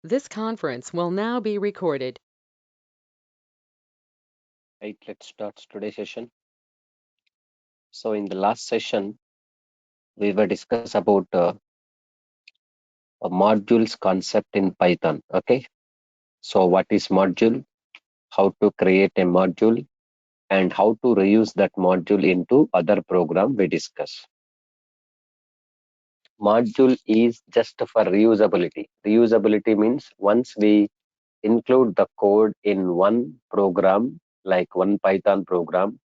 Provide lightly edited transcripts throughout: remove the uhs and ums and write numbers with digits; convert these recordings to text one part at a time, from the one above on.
This conference will now be recorded. Right, let's start today's session. So in the last session, we were discuss about a modules concept in Python. Okay, so what is module? How to create a module and how to reuse that module into other program we discuss. Module is just for reusability. Reusability means once we include the code in one program, like one Python program,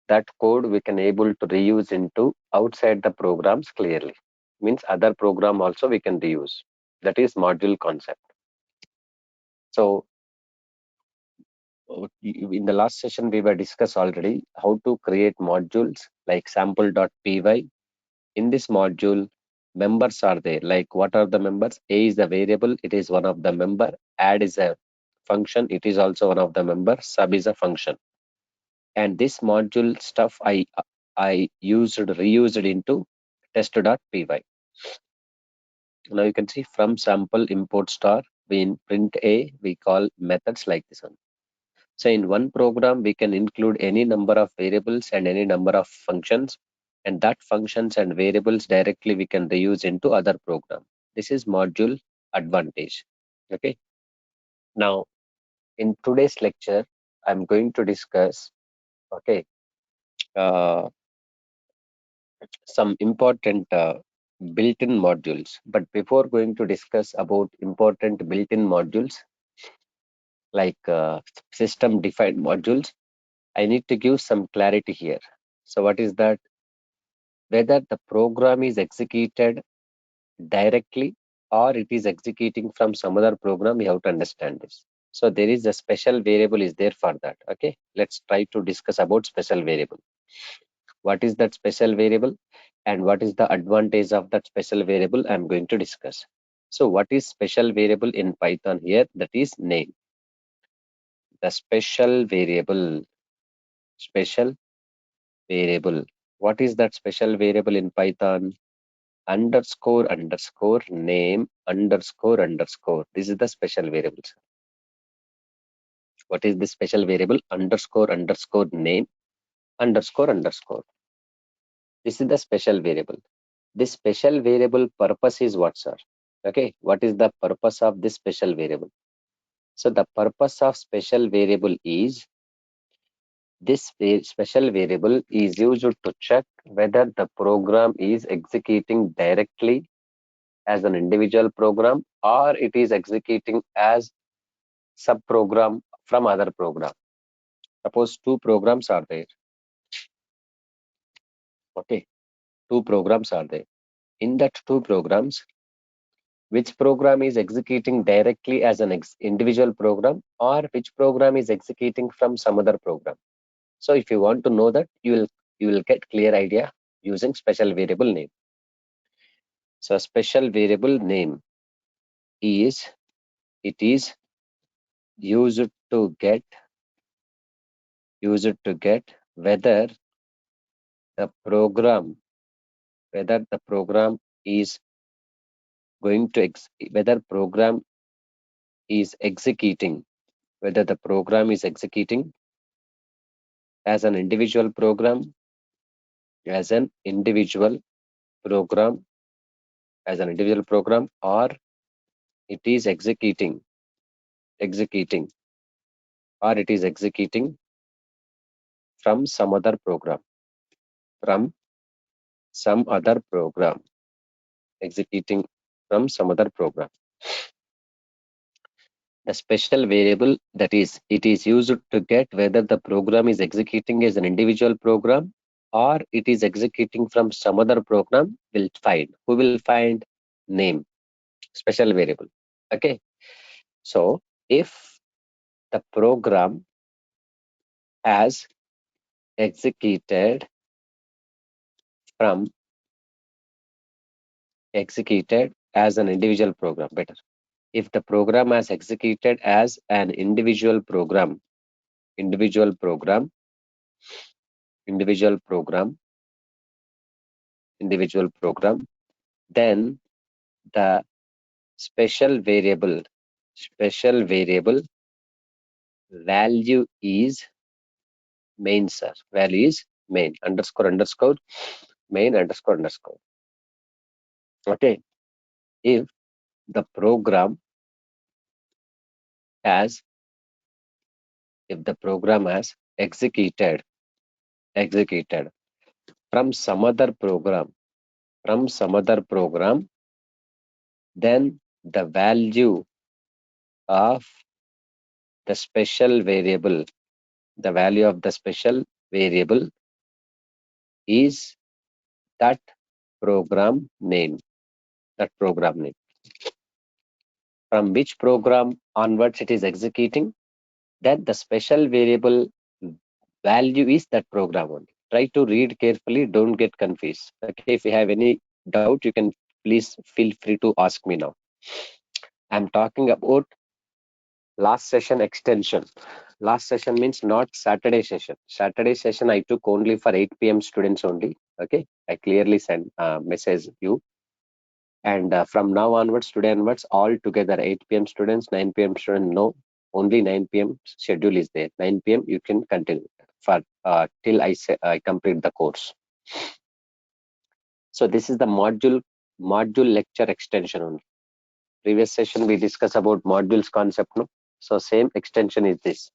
that code we can able to reuse into outside the programs clearly. Means other program also we can reuse. That is module concept. So in the last session we were discussed already how to create modules like sample.py. In this module, members are there. Like what are the members? A is the variable, it is one of the member. Add is a function, it is also one of the member. Sub is a function. And this module stuff I reused into test.py. Now you can see from sample import star, we in print a, we call methods like this one. So in one program, we can include any number of variables and any number of functions, and that functions and variables directly we can reuse into other program. This is module advantage. Okay. Now in today's lecture, I'm going to discuss, okay, uh, some important built-in modules. But before going to discuss about important built-in modules like system-defined modules, I need to give some clarity here. So what is that? Whether the program is executed directly or it is executing from some other program, we have to understand this. So there is a special variable is there for that. Okay, let's try to discuss about special variable. What is that special variable and what is the advantage of that special variable? I'm going to discuss. So what is special variable in Python here? That is name. The special variable. What is that special variable in Python? Underscore underscore name underscore underscore. This is the special variable. What is the special variable? Underscore underscore name underscore underscore. This is the special variable. This special variable purpose is what, sir? Okay, what is the purpose of this special variable? So the purpose of special variable is this special variable is used to check whether the program is executing directly as an individual program or it is executing as subprogram from other program. Suppose two programs are there. Okay, two programs are there. In that two programs, which program is executing directly as an individual program or which program is executing from some other program. So if you want to know that, you will get clear idea using special variable name. So special variable name is it is used to get whether the program is going to whether program is executing whether the program is executing as an individual program as an individual program or it is executing or it is executing from some other program executing from some other program. The special variable that is it is used to get whether the program is executing as an individual program or it is executing from some other program will find. Who will find? Name. Special variable. Okay. So if the program has executed as an individual program, better. If the program has executed as an individual program, individual program, then the special variable special variable value is main, sir. Value is main, underscore underscore main underscore underscore. Okay. If the program has executed from some other program, then the value of the special variable is that program name. From which program onwards it is executing, then the special variable value is that program only. Try to read carefully, don't get confused. Okay, if you have any doubt, you can please feel free to ask me now. I'm talking about last session extension. Last session means not Saturday session. Saturday session I took only for 8 p.m. students only. Okay, I clearly send message you. And from now onwards, today onwards, all together 8 p.m. students, 9 p.m. students, no, only 9 p.m. schedule is there. 9 p.m. you can continue for till I complete the course. So this is the module lecture extension only. Previous session we discussed about modules concept, no? So same extension is this.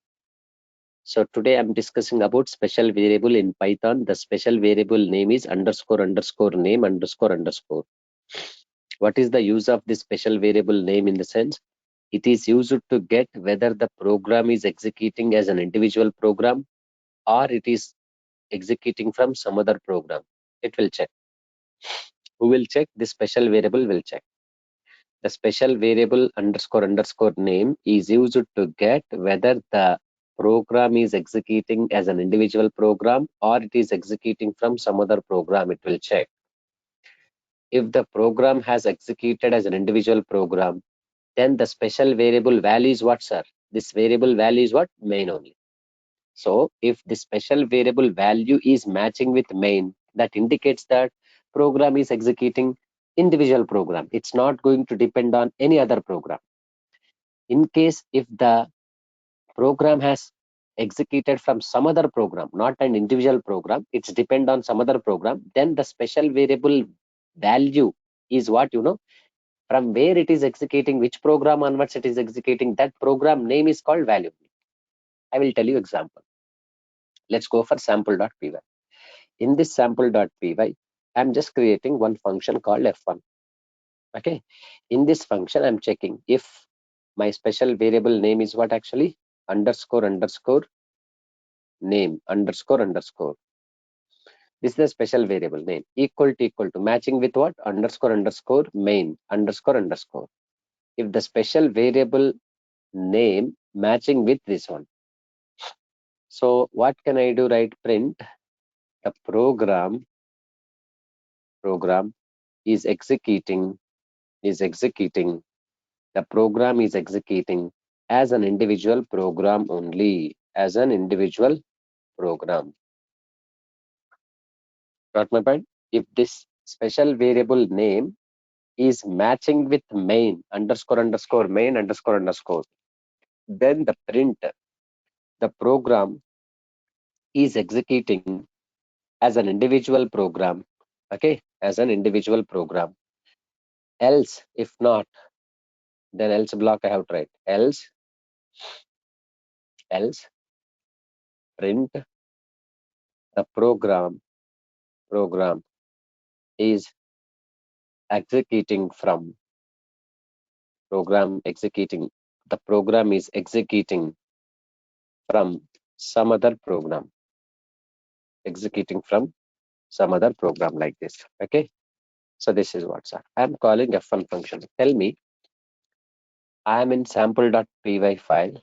So today I'm discussing about special variable in Python. The special variable name is underscore underscore name underscore underscore. What is the use of this special variable name in the sense? It is used to get whether the program is executing as an individual program or it is executing from some other program. It will check. Who will check? This special variable will check. The special variable underscore underscore name is used to get whether the program is executing as an individual program or it is executing from some other program. It will check. If the program has executed as an individual program, then the special variable value is what, sir? This variable value is what? Main only. So if the special variable value is matching with main, that indicates that program is executing individual program. It's not going to depend on any other program. In case if the program has executed from some other program, not an individual program, it's depend on some other program, then the special variable value is what, from where it is executing, which program onwards it is executing, that program name is called value. I will tell you example. Let's go for sample.py. In this sample.py, I'm just creating one function called f1. Okay. In this function, I'm checking if my special variable name is what actually? Underscore underscore name underscore underscore. This is the special variable name equal to matching with what? Underscore underscore main underscore underscore. If the special variable name matching with this one, so what can I do? Right, print the program is executing the program is executing as an individual program only, as an individual program. Got my point? If this special variable name is matching with main underscore underscore main underscore underscore, then the print the program is executing as an individual program. Okay, as an individual program. Else, if not, then else block I have tried. Else print the program is executing from the program is executing from some other program, like this. Okay, so this is what's up. I'm calling f1 function. Tell me, I am in sample.py file.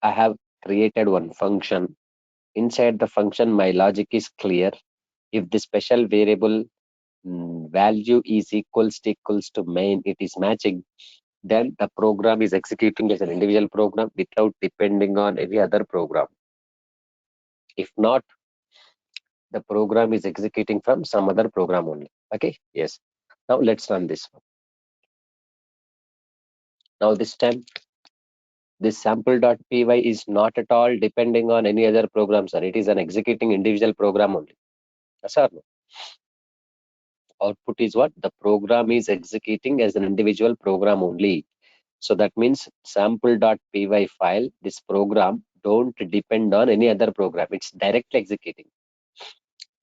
I have created one function. Inside the function, my logic is clear. If the special variable value is equals to main, it is matching, then the program is executing as an individual program without depending on any other program. If not, the program is executing from some other program only. Okay, yes. Now let's run this one. Now this time This sample.py is not at all depending on any other program, sir. It is an executing individual program only. Yes or no? Output is what? The program is executing as an individual program only. So that means sample.py file, this program don't depend on any other program. It's directly executing.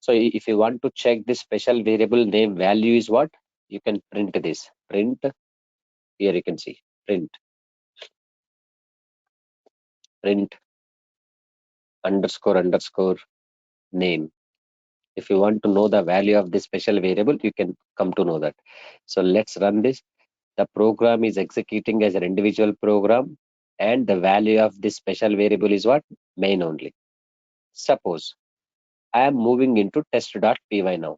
So if you want to check this special variable name value is what? You can print this. Print, here you can see, print underscore name. If you want to know the value of this special variable, you can come to know that. So let's run this. The program is executing as an individual program, and the value of this special variable is what? Main only. Suppose I am moving into test.py now.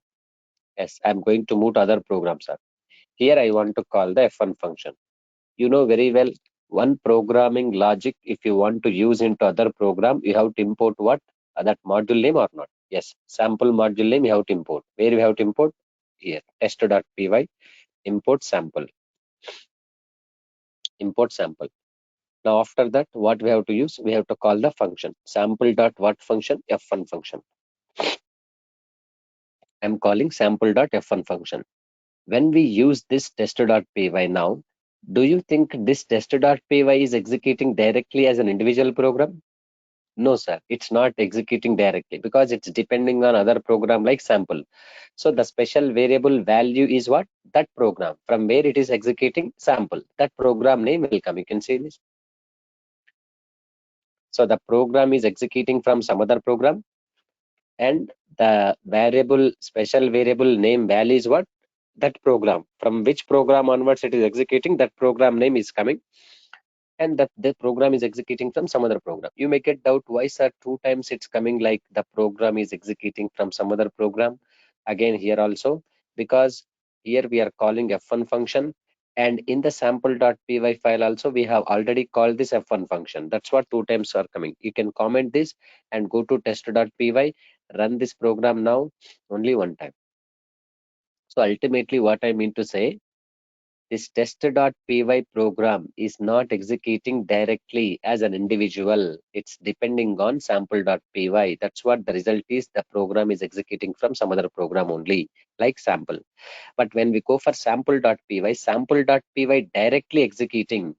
Yes, I'm going to move to other programs. Here I want to call the f1 function. You know very well, one programming logic, if you want to use into other program, you have to import what? That module name or not? Yes, sample module name you have to import. Where we have to import? Here, test.py, import sample. Import sample. Now after that, what we have to use? We have to call the function. Sample dot what function? F1 function. I'm calling sample dot F1 function. When we use this test.py now, do you think this test.py is executing directly as an individual program? No, sir, it's not executing directly because it's depending on other program like sample. So the special variable value is what? That program from where it is executing sample. That program name will come. You can see this. So the program is executing from some other program, and the variable special variable name value is what? That program. From which program onwards it is executing, that program name is coming, and that the program is executing from some other program. You may get doubt, why sir two times it's coming like the program is executing from some other program? Again here also, because here we are calling f1 function, and in the sample.py file also we have already called this f1 function. That's what two times are coming. You can comment this and go to test.py, run this program now only one time. So ultimately what I mean to say, this test.py program is not executing directly as an individual. It's depending on sample.py. That's what the result is. The program is executing from some other program only, like sample. But when we go for sample.py directly executing,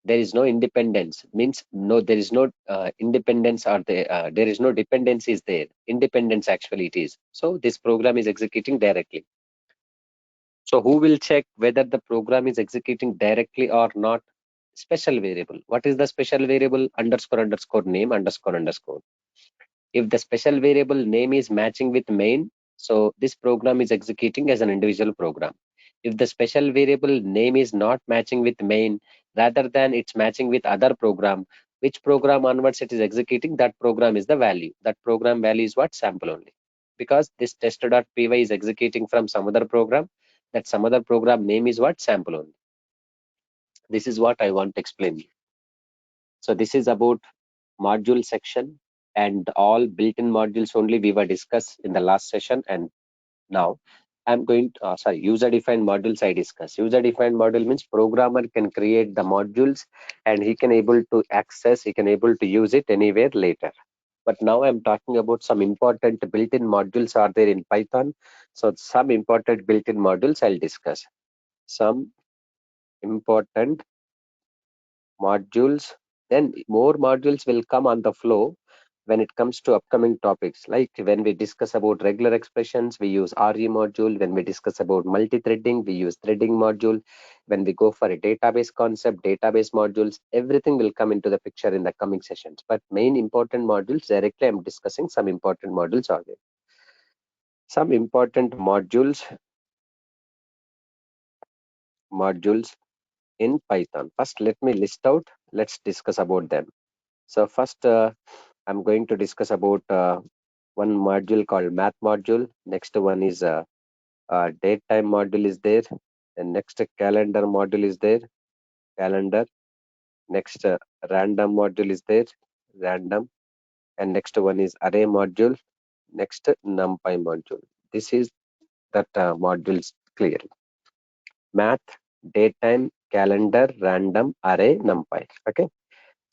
there is no independence. Means no, there is no independence, or there is no dependency is there. Independence actually it is. So this program is executing directly. So who will check whether the program is executing directly or not? Special variable. What is the special variable? Underscore name underscore. If the special variable name is matching with main, so this program is executing as an individual program. If the special variable name is not matching with main, rather than it's matching with other program, which program onwards it is executing, that program is the value. That program value is what? Sample only. Because this test.py is executing from some other program, that some other program name is what? Sample only. This is what I want to explain. So this is about module section, and all built-in modules only we were discussed in the last session. And now I'm going to, user-defined modules I discussed. User-defined module means programmer can create the modules and he can able to access, he can able to use it anywhere later. But now I'm talking about some important built-in modules are there in Python. So some important built-in modules I'll discuss. Some important modules, then more modules will come on the flow when it comes to upcoming topics. Like when we discuss about regular expressions, we use RE module. When we discuss about multi-threading, we use threading module. When we go for a database concept, database modules, everything will come into the picture in the coming sessions. But main important modules, directly I'm discussing some important modules are there. Some important modules in Python. First, let me list out. Let's discuss about them. So first, I'm going to discuss about one module called math module. Next one is date time module is there. And next calendar module is there. Calendar. Next random module is there. Random. And next one is array module. Next numpy module. This is that modules clear. Math, date time, calendar, random, array, numpy. Okay.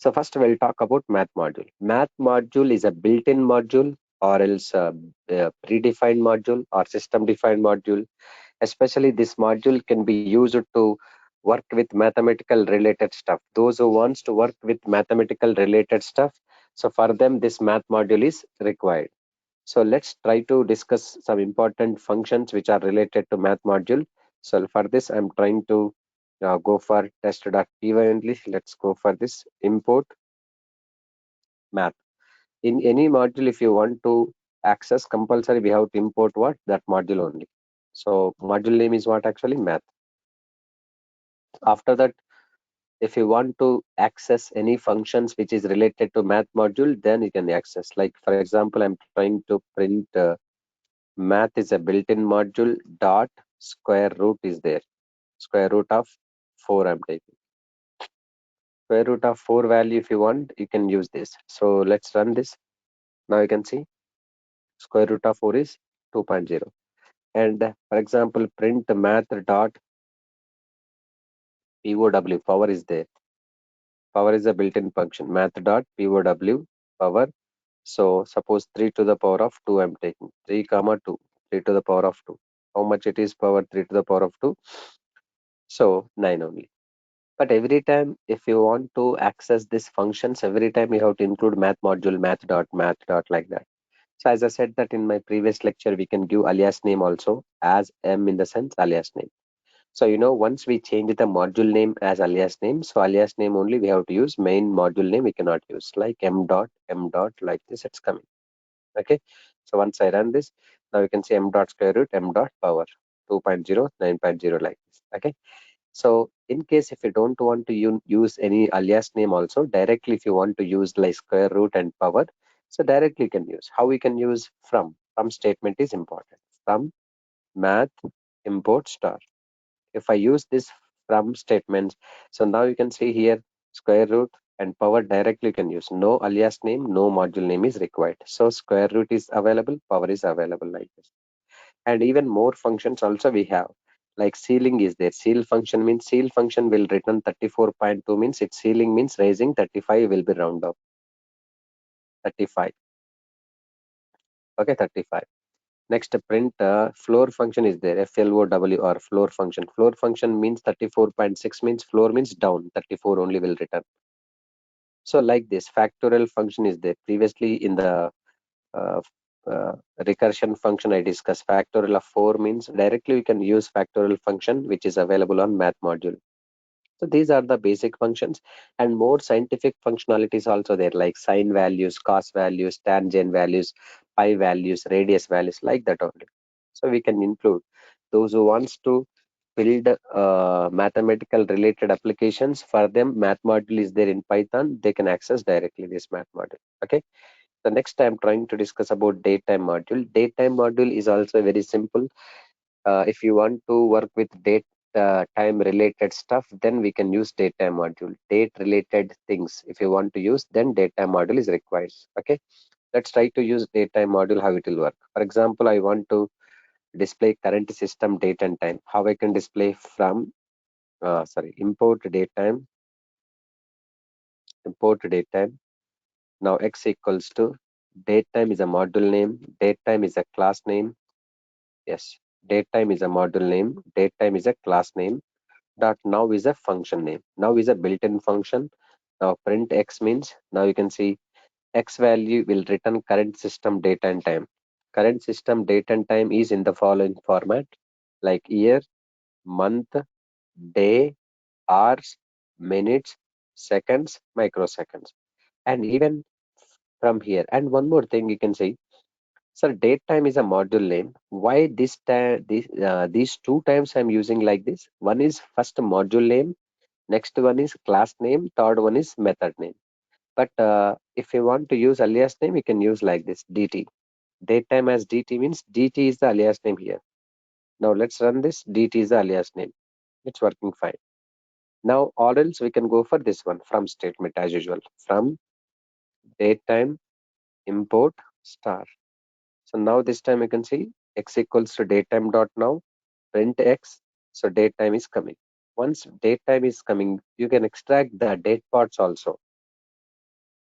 So first we'll talk about math module. Math module is a built-in module or else predefined module or system defined module. Especially this module can be used to work with mathematical related stuff. Those who wants to work with mathematical related stuff, so for them this math module is required. So let's try to discuss some important functions which are related to math module. So for this, I'm trying to go for test.py only. Let's go for this import math. In any module, if you want to access compulsory, we have to import what? That module only. So module name is what actually? Math. After that, if you want to access any functions which is related to math module, then you can access. Like for example, I'm trying to print math is a built-in module dot square root is there. Square root of 4 I'm taking. Square root of 4 value if you want, you can use this. So let's run this. Now you can see square root of 4 is 2.0. And for example, print math dot POW, power is there. Power is a built-in function. Math dot POW, power. So suppose 3 to the power of 2 I'm taking. 3 comma 2. 3 to the power of 2. How much it is power 3 to the power of 2? So 9 only. But every time, if you want to access these functions, every time you have to include math module, math dot like that. So as I said that in my previous lecture, we can give alias name also as m in the sense alias name. So once we change the module name as alias name, so alias name only we have to use, main module name we cannot use, like m dot like this, it's coming. Okay. So once I run this, now you can see m dot square root, m dot power 2.0, 9.0 like this. Okay. So in case if you don't want to use any alias name also, directly if you want to use like square root and power, so directly you can use. How we can use from? From statement is important. From math import star. If I use this from statements, so now you can see here square root and power directly you can use. No alias name, no module name is required. So square root is available, power is available like this. And even more functions also we have, like ceiling is there. Ceil function means ceil function will return 34.2 means its ceiling means raising 35 will be round up 35. Okay, 35. Next print floor function is there. flow or floor function. Floor function means 34.6 means floor means down, 34 only will return. So like this factorial function is there. Previously in the uh, uh, recursion function I discussed, factorial of 4 means directly we can use factorial function which is available on math module. So these are the basic functions, and more scientific functionalities also there, like sine values, cos values, tangent values, pi values, radius values, like that only. So we can include those who wants to build mathematical related applications. For them, math module is there in Python. They can access directly this math module. Okay. The next I'm trying to discuss about datetime module. Datetime module is also very simple. If you want to work with date time related stuff, then we can use datetime module. Date related things, if you want to use, then datetime module is required. Okay, let's try to use datetime module, how it will work. For example, I want to display current system date and time. How I can display from import datetime, import datetime. Now x equals to datetime is a module name, datetime is a class name. Yes, datetime is a module name, datetime is a class name. Dot now is a function name. Now is a built-in function. Now print x means, now you can see x value will return current system date and time. Current system date and time is in the following format, like year, month, day, hours, minutes, seconds, microseconds, and even from here. And one more thing you can see, sir, date time is a module name. Why this time, these two times I'm using like this? One is first module name, next one is class name, third one is method name. But if you want to use alias name, you can use like this, dt. Datetime as dt means dt is the alias name here. Now let's run this, dt is the alias name. It's working fine. Now or else we can go for this one, from statement as usual. From datetime import star. So now this time you can see x equals to datetime dot now, print x. So datetime is coming. Once datetime is coming, you can extract the date parts also.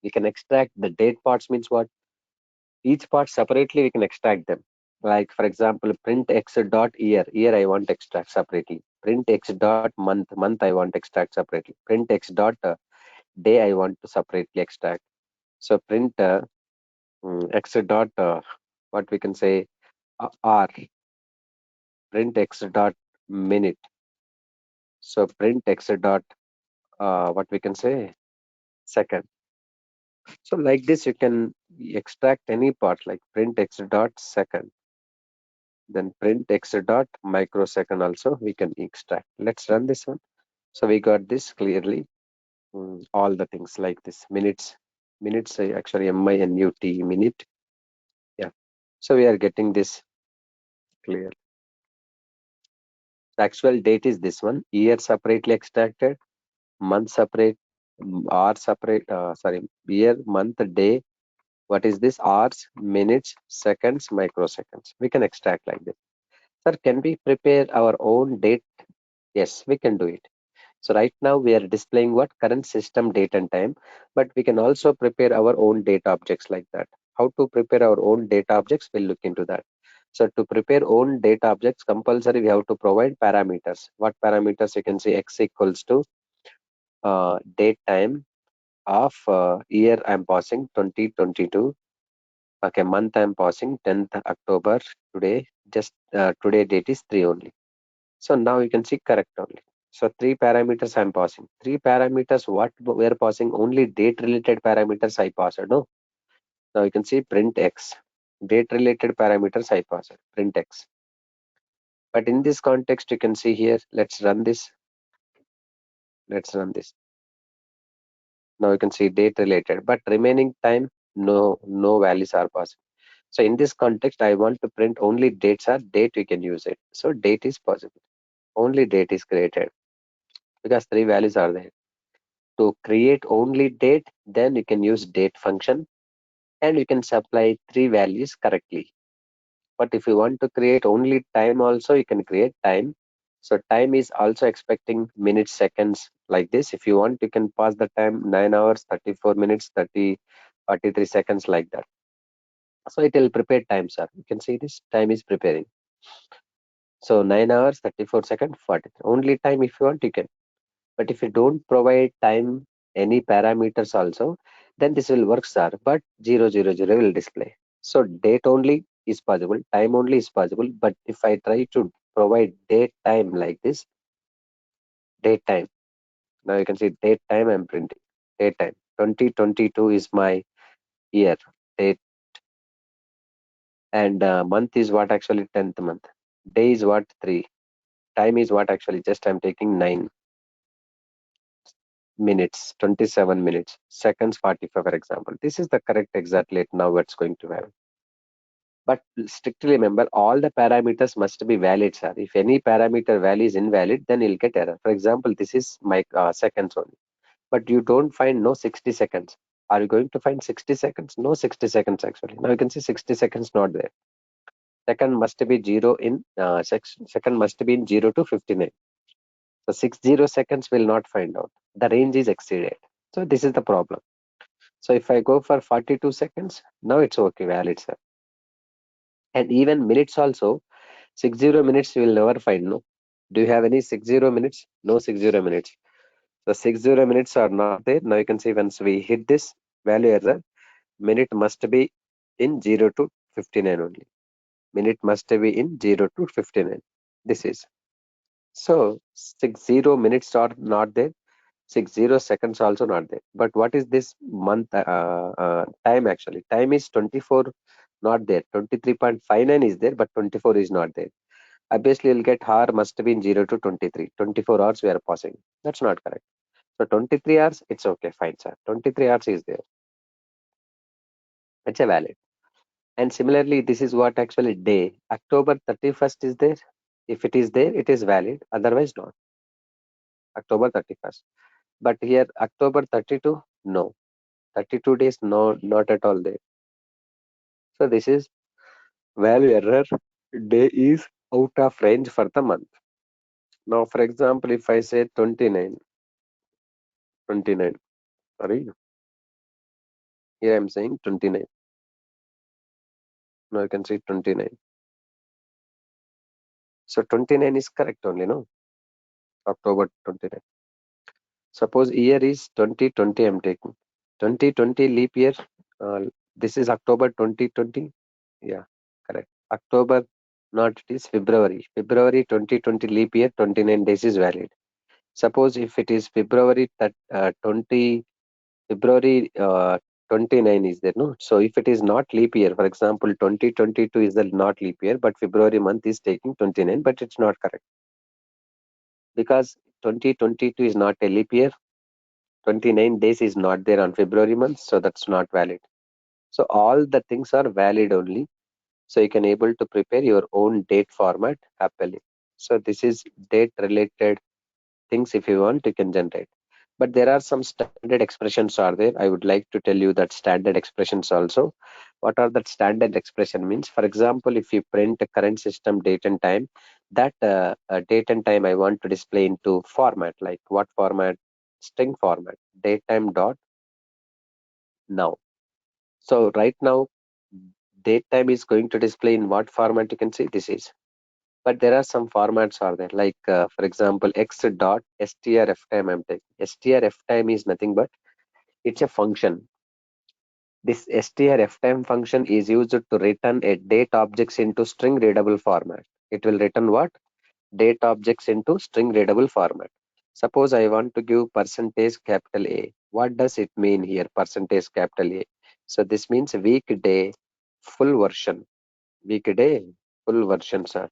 We can extract the date parts means what? Each part separately we can extract them. Like for example, print x dot year. Year I want to extract separately. Print x dot month. Month I want to extract separately. Print x dot day I want to separately extract. So print x dot what we can say hour. Print x dot minute. So print x dot what we can say second. So like this you can extract any part like print x dot second. Then print x dot microsecond also we can extract. Let's run this one. So we got this clearly. All the things like this minutes. Minutes actually minut minute. Yeah. So we are getting this clear. The actual date is this one. Year separately extracted. Month separate. Hour separate. Sorry. Year, month, day. What is this? Hours, minutes, seconds, microseconds. We can extract like this. Sir, can we prepare our own date? Yes, we can do it. So right now we are displaying what current system date and time, but we can also prepare our own data objects like that. How to prepare our own data objects? We'll look into that. So to prepare own data objects, compulsory we have to provide parameters. What parameters? You can see x equals to date time of year I'm passing 2022. Okay, month I'm passing 10th October today. Just today date is 3 only. So now you can see correct only. So three parameters I'm passing. Three parameters what we are passing only date related parameters I passed. No. Now you can see print x. Date related parameters I passed. Print x. But in this context you can see here. Let's run this. Let's run this. Now you can see date related. But remaining time no values are passed. So in this context I want to print only dates are date we can use it. So date is possible. Only date is created because three values are there. To create only date, then you can use date function and you can supply three values correctly. But if you want to create only time also, you can create time. So time is also expecting minutes, seconds like this. If you want, you can pass the time 9 hours, 34 minutes, 43 seconds like that. So it will prepare time, sir. You can see this time is preparing. So 9 hours, 34 seconds, 40. Only time if you want, you can. But if you don't provide time, any parameters also, then this will work, sir. But 000 will display. So date only is possible, time only is possible. But if I try to provide date time like this, date time. Now you can see date time I'm printing. Date time. 2022 is my year. Date and month is what actually 10th month. Day is what 3. Time is what actually just I'm taking 9 minutes, 27 minutes, seconds 45 for example. This is the correct exact rate now what's going to have. But strictly remember all the parameters must be valid, sir. If any parameter value is invalid, then you'll get error. For example, this is my seconds only. But you don't find no 60 seconds. Are you going to find 60 seconds? No 60 seconds actually. Now you can see 60 seconds not there. Second must be 0 in second must be in 0 to 59. So 60 seconds will not find out. The range is exceeded. So this is the problem. So if I go for 42 seconds, now it's okay, valid, sir. And even minutes also, 60 minutes you will never find, no? Do you have any 60 minutes? No 60 minutes. The 60 minutes are not there. Now you can see once we hit this value error, minute must be in 0 to 59 only. Minute must be in 0 to 59. This is. So 60 minutes are not there. 60 seconds also not there. But what is this month time actually? Time is 24 not there. 23.59 is there, but 24 is not there. Obviously, you'll get hour must be in 0 to 23. 24 hours we are passing. That's not correct. So 23 hours, it's okay, fine, sir. 23 hours is there. It's a valid. And similarly, this is what actually day. October 31st is there. If it is there, it is valid. Otherwise, not. October 31st. But here, October 32, no. 32 days, no, not at all there. So this is value error. Day is out of range for the month. Now, for example, if I say 29, sorry, Here I'm saying 29. Now you can see 29. So 29 is correct only, no? October 29. Suppose year is 2020 I'm taking. 2020 leap year. Uh, this is October 2020. Yeah, correct. October, not it is February. February 2020 leap year, 29 days is valid. Suppose if it is February 20, February 29 is there, no? So if it is not leap year, for example, 2022 is the not leap year, but February month is taking 29, but it's not correct because 2022 is not a leap year. 29 days is not there on February month, so that's not valid. So all the things are valid only. So you can able to prepare your own date format happily. So this is date related things. If you want, you can generate. But there are some standard expressions are there. I would like to tell you that standard expressions also. What are that standard expression means? For example, if you print a current system date and time, that date and time I want to display into format, like what format? String format, date time dot now. So right now, date time is going to display in what format? You can see this is. But there are some formats are there, like for example, x dot strftime I'm taking. Strftime is nothing but it's a function. This strftime function is used to return a date objects into string readable format. It will return what? Date objects into string readable format. Suppose I want to give percentage capital A. What does it mean here, percentage capital A? So this means weekday full version. Weekday full version, sir.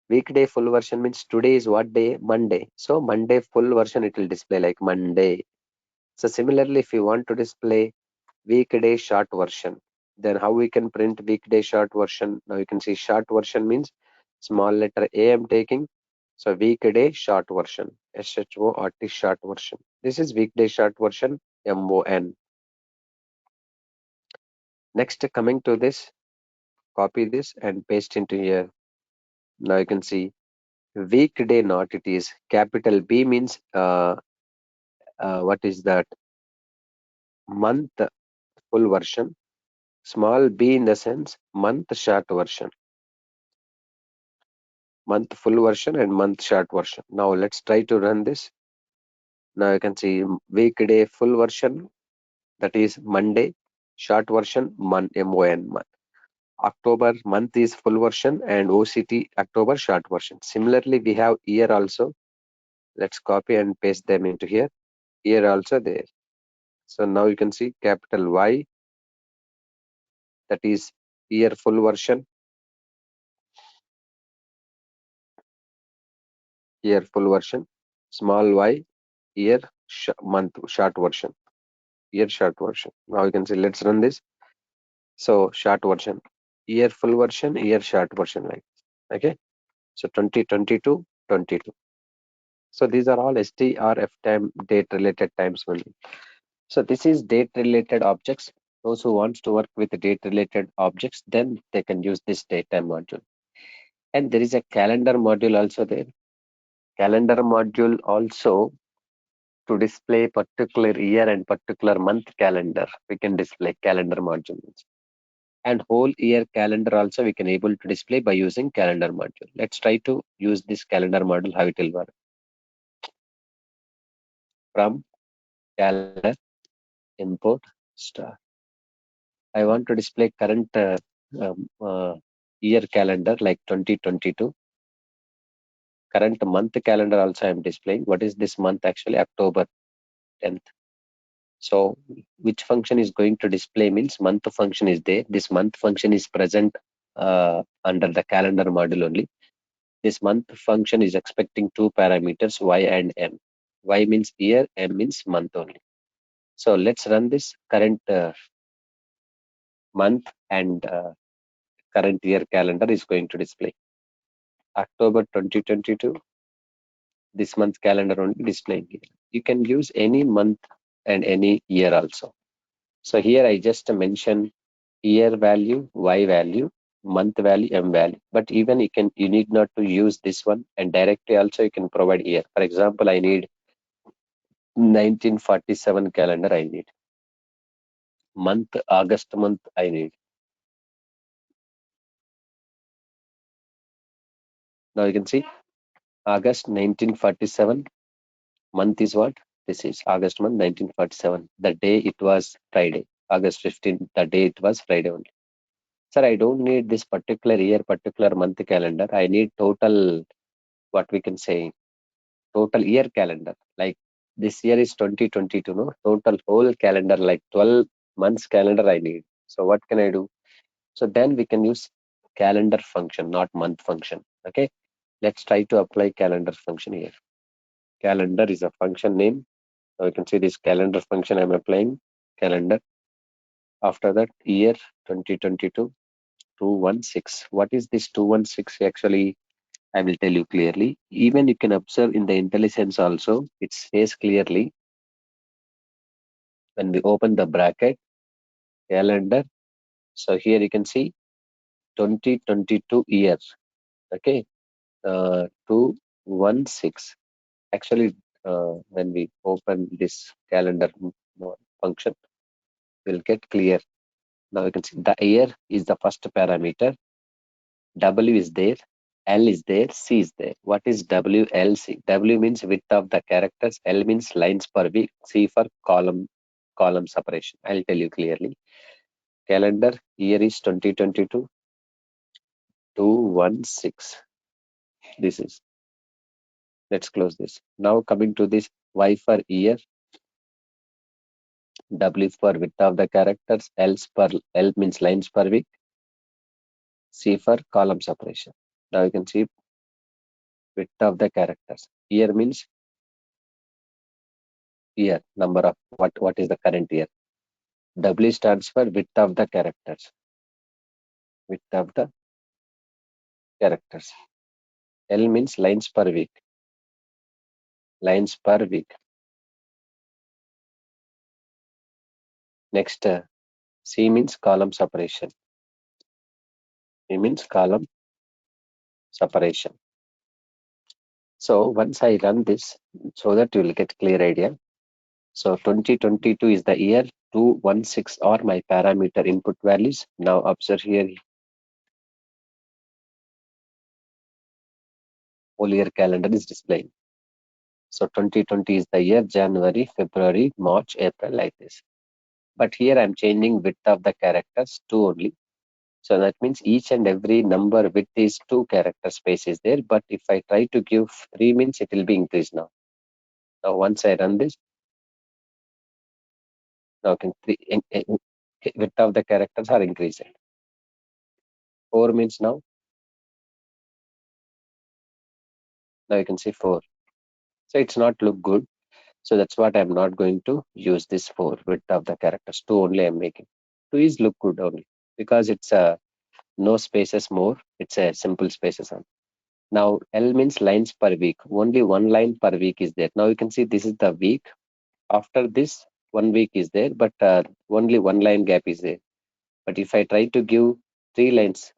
Weekday full version means today is what day? Monday. So Monday full version it will display like Monday. So similarly, if you want to display weekday short version, then how we can print weekday short version? Now you can see short version means small letter A I'm taking. So weekday short version, SHORT short version. This is weekday short version, MON. Next, coming to this, copy this and paste into here. Now you can see weekday not it is capital B means what is that? Month full version. Small b in the sense month short version. Month full version and month short version. Now let's try to run this. Now you can see weekday full version, that is Monday. Short version MON month. October month is full version and OCT October short version. Similarly, we have year also. Let's copy and paste them into here. Year also there. So now you can see capital Y, that is year full version. Year full version. Small y, year month short version. Year short version. Now you can see, let's run this. So short version, year full version, year short version, like okay. So 2022, 22. So these are all strf time date related times only. So this is date related objects. Those who wants to work with date related objects, then they can use this date time module. And there is a calendar module also there. Calendar module also to display particular year and particular month calendar. We can display calendar modules. And whole year calendar also we can able to display by using calendar module. Let's try to use this calendar module, how it will work. From calendar, import star. I want to display current year calendar like 2022. Current month calendar also I am displaying. What is this month actually? October 10th. So which function is going to display means month function is there. This month function is present under the calendar module only. This month function is expecting two parameters, y and m. Y means year, m means month only. So let's run this current month and current year calendar is going to display. October 2022, this month calendar only displaying here. You can use any month and any year also. So here I just mention year value, y value, month value, m value. But even you need not to use this one, and directly also you can provide year. For example, I need 1947 calendar I need. month, August month I need. Now you can see August 1947, month is what? This is August month 1947. The day it was Friday, August 15th, the day it was Friday only. Sir, I don't need this particular year, particular month calendar. I need total, what we can say, total year calendar. Like this year is 2022, no? Total whole calendar, like 12 months calendar I need. So what can I do? So then we can use calendar function, not month function. Okay. Let's try to apply calendar function here. Calendar is a function name. Now you can see this calendar function I'm applying calendar. After that year 2022 216. What is this 216 actually? I will tell you clearly. Even you can observe in the IntelliSense also, it says clearly when we open the bracket calendar. So here you can see 2022 year. Okay, 216. Actually, when we open this calendar function, we'll get clear. Now you can see the year is the first parameter. W is there, L is there, C is there. What is WLC? W means width of the characters, L means lines per week, C for column separation. I'll tell you clearly. Calendar year is 2022 216. This is. Let's close this. Now coming to this Y for year, W for width of the characters, L means lines per week, C for column separation. Now you can see width of the characters. Year means year, number of what is the current year. W stands for width of the characters. Width of the characters. L means lines per week. Lines per week. Next, C means column separation. C means column separation. So once I run this, so that you will get clear idea. So 2022 is the year, 216 are my parameter input values. Now observe here, whole year calendar is displaying. So 2020 is the year, January, February, March, April, like this. But here I'm changing width of the characters to only. So that means each and every number with these 2 character space is there. But if I try to give 3 means it will be increased now. Now once I run this, now can width of the characters are increased. 4 means now you can see 4. So it's not look good. So that's what I'm not going to use this 4 width of the characters. 2 only I'm making. 2 is look good only because it's no spaces more. It's a simple spaces on. Now L means lines per week. Only one line per week is there. Now you can see this is the week. After this, 1 week is there, but only one line gap is there. But if I try to give 3 lines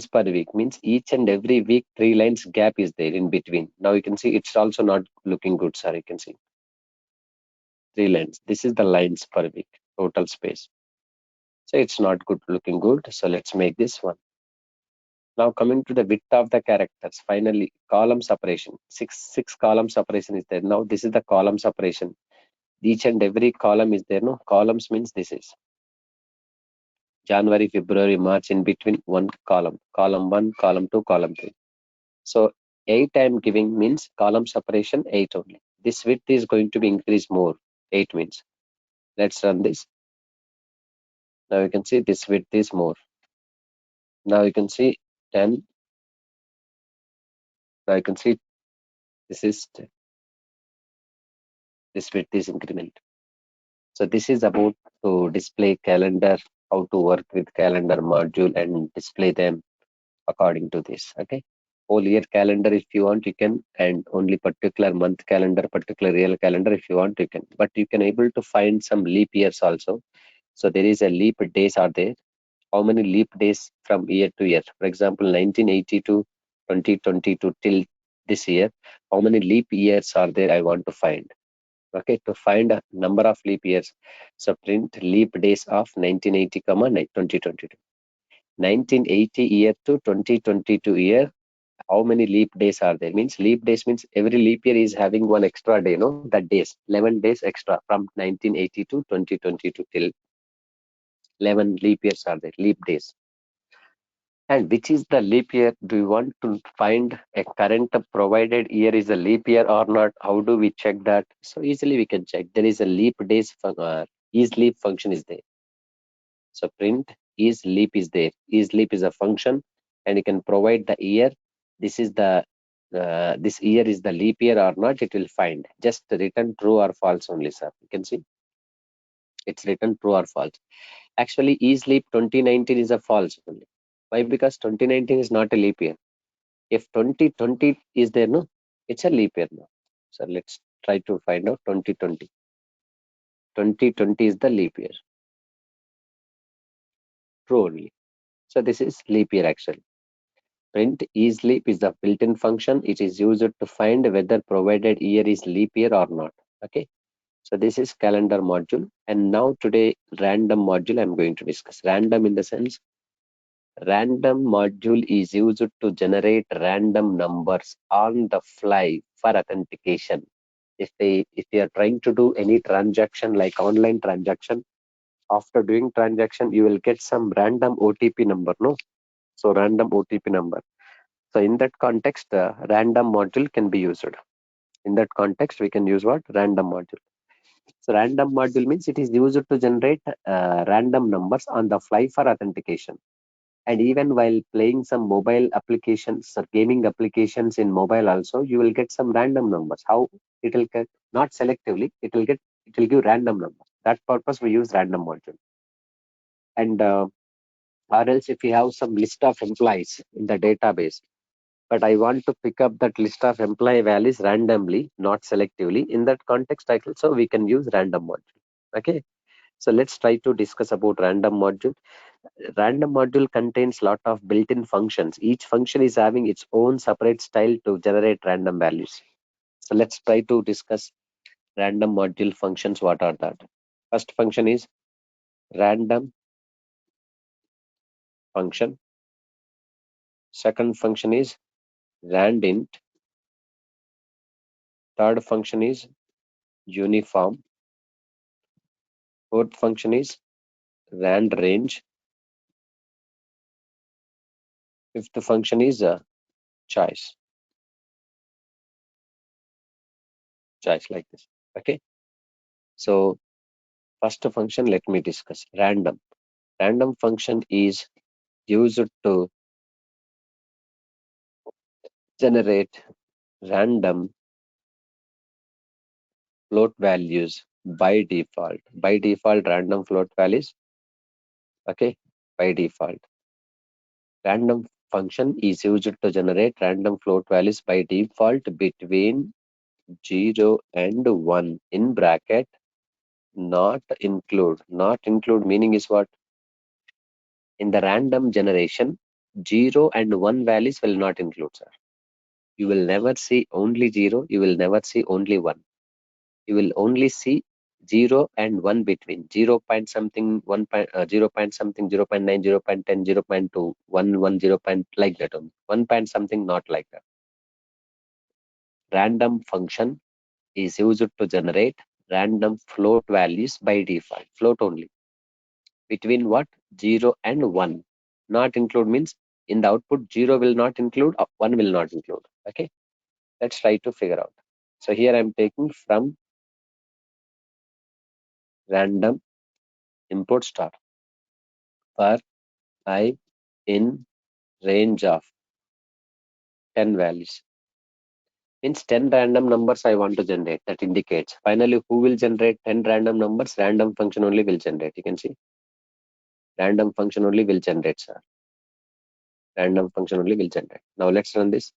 per week means each and every week 3 lines gap is there in between. Now you can see it's also not looking good, sir. You can see 3 lines. This is the lines per week, total space. So it's not good looking good. So let's make this one. Now coming to the width of the characters, finally column separation. Six column separation is there. Now this is the column separation. Each and every column is there. No columns means this is January, February, March in between one column. Column 1, column 2, column 3. So 8 I'm giving means column separation 8 only. This width is going to be increased more. 8 means. Let's run this. Now you can see this width is more. Now you can see 10. Now you can see this is 10. This width is increment. So this is about to display calendar, how to work with calendar module and display them according to this. Okay. Whole year calendar if you want you can, and only particular month calendar, particular real calendar if you want you can. But you can able to find some leap years also. So there is a leap days are there. How many leap days from year to year? For example, 1980 to 2022 till this year, how many leap years are there? I want to find. Okay, to find a number of leap years. So print leap days of 1980, 2022. 1980 year to 2022 year, how many leap days are there? Means leap days means every leap year is having one extra day, no? That days, 11 days extra from 1980 to 2022 till 11 leap years are there, leap days. And which is the leap year? Do you want to find a current provided year is a leap year or not? How do we check that? So easily we can check. There is a leap days is leap function is there. So print is leap is there. Is leap is a function, and you can provide the year. This is the this year is the leap year or not. It will find. Just return true or false only, sir. You can see it's written true or false. Actually, is leap 2019 is a false only. Why? Because 2019 is not a leap year. If 2020 is there, no, it's a leap year now. So let's try to find out 2020. 2020 is the leap year. True only. So this is leap year actually. Print is leap is the built-in function. It is used to find whether provided year is leap year or not. Okay. So this is calendar module. And now today random module I'm going to discuss. Random in the sense random module is used to generate random numbers on the fly for authentication. If they are trying to do any transaction like online transaction, after doing transaction you will get some random OTP number, no? So random OTP number. So in that context, random module can be used. In that context, we can use what? Random module. So random module means it is used to generate random numbers on the fly for authentication. And even while playing some mobile applications or gaming applications in mobile also, you will get some random numbers. How it will get, not selectively, it will give random numbers. That purpose we use random module. And or else if you have some list of employees in the database, but I want to pick up that list of employee values randomly, not selectively. In that context, also we can use random module. Okay. So let's try to discuss about random module. Random module contains lot of built-in functions. Each function is having its own separate style to generate random values. So let's try to discuss random module functions. What are that? First function is random function. Second function is randint. Third function is uniform. Fourth function is rand range. Fifth function is choice like this. Okay. So first function, let me discuss random. Random function is used to generate random float values by default. By default, random float values. Okay. By default, random function is used to generate random float values by default between 0 and 1 in bracket. Not include. Not include meaning is what? In the random generation, 0 and 1 values will not include, sir. You will never see only 0. You will never see only 1. You will only see 0 and 1 between 0 point something, 1 point, 0 point something, 0 0.9, 0 0.10, 0 0.2, 1, 1, 0 point, like that only. 1 point something, not like that. Random function is used to generate random float values by default. Float only. Between what? 0 and 1. Not include means in the output 0 will not include, 1 will not include. Okay. Let's try to figure out. So here I'm taking from random input star for I in range of 10 values. Means 10 random numbers I want to generate. That indicates finally who will generate 10 random numbers. Random function only will generate. You can see random function only will generate, sir. Random function only will generate. Now let's run this.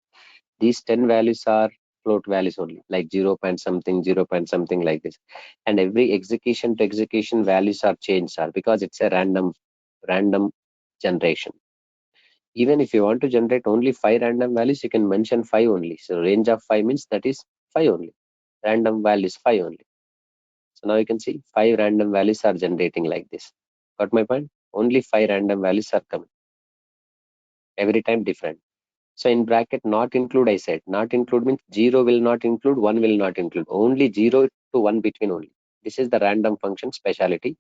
These 10 values are float values only, like 0 point something, 0 point something, like this. And every execution to execution values are changed, sir, because it's a random generation. Even if you want to generate only 5 random values, you can mention 5 only. So range of 5 means that is 5 only. Random values 5 only. So now you can see 5 random values are generating like this. Got my point? Only 5 random values are coming. Every time different. So in bracket not include, I said not include means 0 will not include, 1 will not include. Only 0 to 1 between only. This is the random function speciality.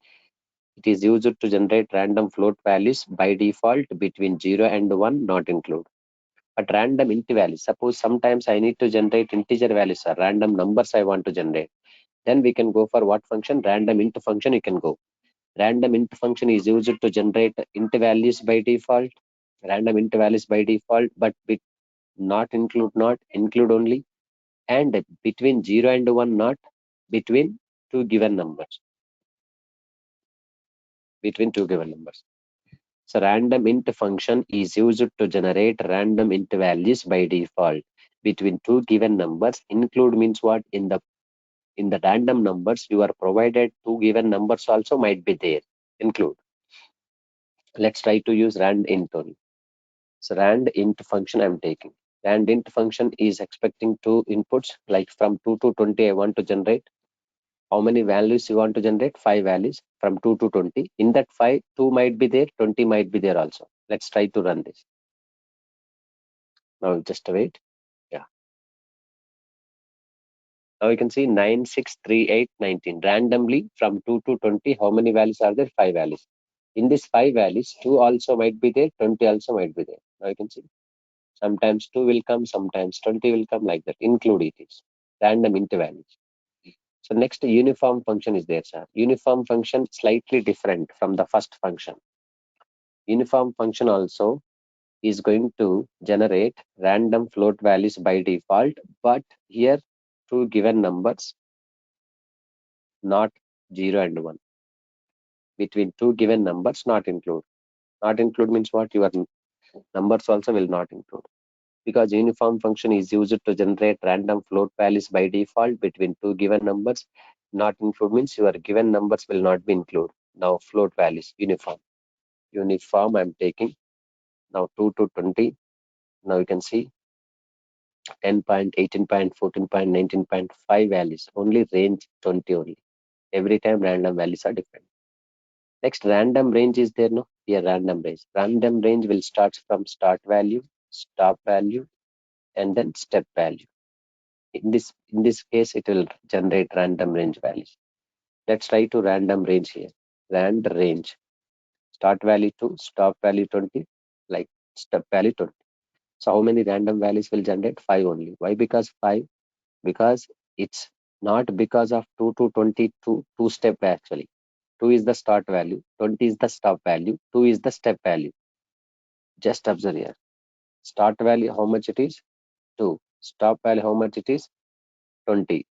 It is used to generate random float values by default between 0 and 1 not include. But random int values, suppose sometimes I need to generate integer values or random numbers I want to generate. Then we can go for what function? Random int function you can go. Random int function is used to generate int values by default. Random int values by default, but not include, not include only, and between 0 and 1 not, between two given numbers. Between two given numbers. So random int function is used to generate random int values by default between two given numbers. Include means what? In the random numbers you are provided two given numbers also might be there. Include. Let's try to use rand int only. So rand int function I'm taking. Rand int function is expecting two inputs, like from 2 to 20 I want to generate. How many values you want to generate? 5 values from 2 to 20. In that 5, 2 might be there, 20 might be there also. Let's try to run this. Now just wait. Yeah. Now you can see 9, 6, 3, 8, 19. Randomly from 2 to 20, how many values are there? 5 values. In these 5 values, 2 also might be there, 20 also might be there. Now you can see. Sometimes 2 will come, sometimes 20 will come, like that. Include it is. Random int values. So next uniform function is there, sir. Uniform function slightly different from the first function. Uniform function also is going to generate random float values by default, but here two given numbers, not 0 and 1. Between two given numbers, not include. Not include means what? Your numbers also will not include. Because uniform function is used to generate random float values by default between two given numbers. Not include means your given numbers will not be included. Now float values, uniform. Uniform I'm taking. Now 2 to 20. Now you can see 10 point, 18 point, 14 point, 19.5 values. Only range 20 only. Every time random values are different. Next, random range is there, no? Here, random range. Random range will start from start value, stop value, and then step value. In this case, it will generate random range values. Let's try to random range here. Rand range. Start value 2, stop value 20, like step value 20. So how many random values will generate? 5 only. Why? Because 5? Because it's not because of 2 to 20 two step actually. 2 is the start value, 20 is the stop value, 2 is the step value. Just observe here. Start value how much it is? 2. Stop value how much it is? 20.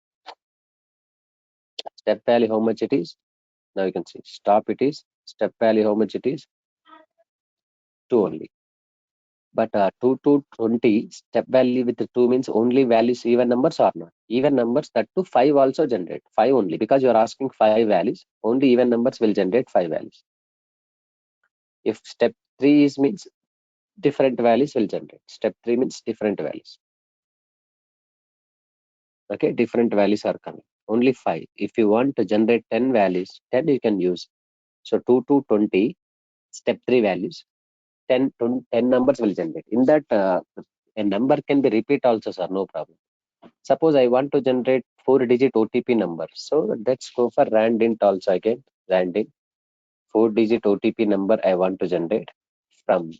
Step value how much it is? Now you can see. Stop it is. Step value how much it is? 2 only. But 2 to 20 step value with the 2 means only values even numbers or not? Even numbers, that to 5 also generate. 5 only, because you are asking 5 values. Only even numbers will generate 5 values. If step 3 is means different values will generate. Step 3 means different values. Okay, different values are coming. Only 5. If you want to generate 10 values, 10 you can use. So 2 to 20, step 3 values, 10 numbers will generate. In that, a number can be repeat also, sir, no problem. Suppose I want to generate 4-digit OTP number. So let's go for randint also again. Randint. 4-digit OTP number I want to generate from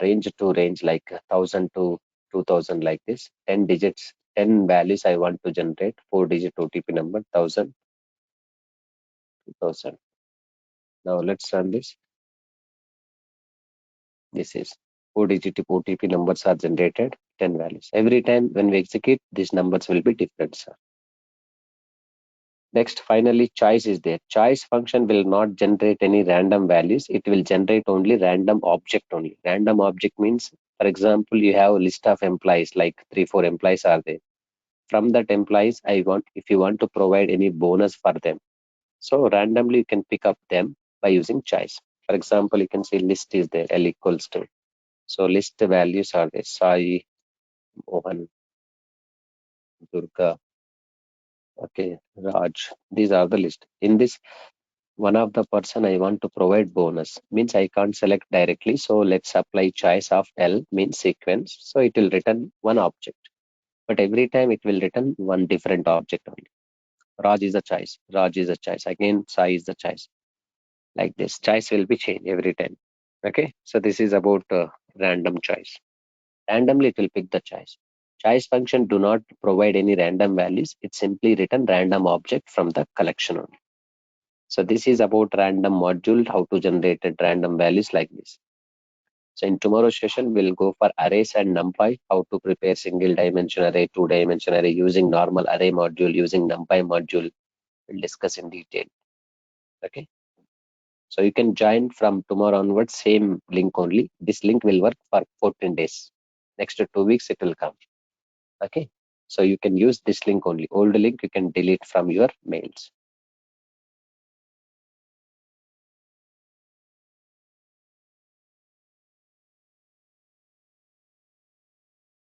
range to range, like 1000 to 2000, like this. 10 digits, 10 values I want to generate. 4-digit OTP number, 1000, 2000. Now let's run this. This is 4-digit OTP numbers are generated, 10 values. Every time when we execute, these numbers will be different, sir. Next, finally, choice is there. Choice function will not generate any random values. It will generate only random object only. Random object means, for example, you have a list of employees, like 3, 4 employees are there. From that employees, if you want to provide any bonus for them, so randomly you can pick up them by using choice. For example, you can see list is there, L equals to. So list values are there, Sai, Mohan, Durga, Okay, Raj. These are the list. In this, one of the person I want to provide bonus means I can't select directly. So let's apply choice of L means sequence. So it will return one object, but every time it will return one different object only. Raj is a choice. Raj is a choice. Again, Sai is the choice. Like this, choice will be changed every time. Okay, so this is about random choice. Randomly, it will pick the choice. Choice function do not provide any random values. It simply return random object from the collection only. So this is about random module, how to generate random values like this. So in tomorrow's session, we'll go for arrays and NumPy, how to prepare single dimension array, two-dimension array using normal array module, using NumPy module. We'll discuss in detail. Okay. So you can join from tomorrow onwards, same link only. This link will work for 14 days. Next 2 weeks, it will come. Okay. So you can use this link only. Old link you can delete from your mails.